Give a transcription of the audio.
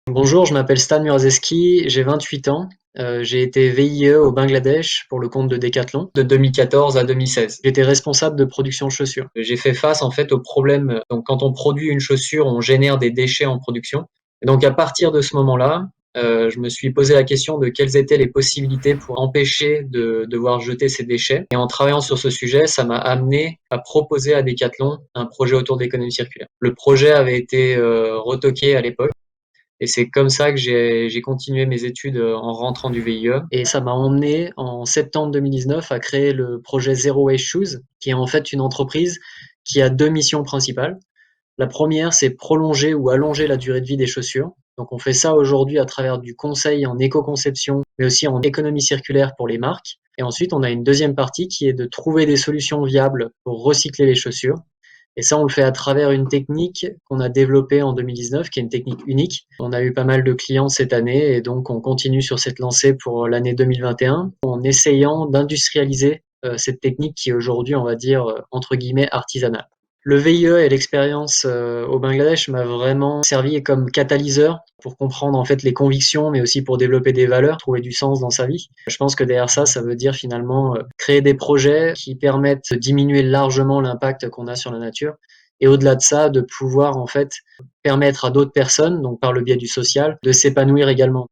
Bonjour, je m'appelle Stan Murzeski, j'ai 28 ans. J'ai été VIE au Bangladesh pour le compte de Decathlon de 2014 à 2016. J'étais responsable de production de chaussures. J'ai fait face en fait au problème. Donc quand on produit une chaussure, on génère des déchets en production. Et donc à partir de ce moment-là, je me suis posé la question de quelles étaient les possibilités pour empêcher de devoir jeter ces déchets. Et en travaillant sur ce sujet, ça m'a amené à proposer à Decathlon un projet autour de l'économie circulaire. Le projet avait été retoqué à l'époque. Et c'est comme ça que j'ai continué mes études en rentrant du VIE. Et ça m'a emmené en septembre 2019 à créer le projet Zero Waste Shoes, qui est en fait une entreprise qui a deux missions principales. La première, c'est prolonger ou allonger la durée de vie des chaussures. Donc on fait ça aujourd'hui à travers du conseil en éco-conception, mais aussi en économie circulaire pour les marques. Et ensuite, on a une deuxième partie qui est de trouver des solutions viables pour recycler les chaussures. Et ça, on le fait à travers une technique qu'on a développée en 2019, qui est une technique unique. On a eu pas mal de clients cette année et donc on continue sur cette lancée pour l'année 2021 en essayant d'industrialiser cette technique qui est aujourd'hui, on va dire, entre guillemets, artisanale. Le VIE et l'expérience au Bangladesh m'a vraiment servi comme catalyseur pour comprendre en fait les convictions, mais aussi pour développer des valeurs, trouver du sens dans sa vie. Je pense que derrière ça, ça veut dire finalement créer des projets qui permettent de diminuer largement l'impact qu'on a sur la nature. Et au-delà de ça, de pouvoir en fait permettre à d'autres personnes, donc par le biais du social, de s'épanouir également.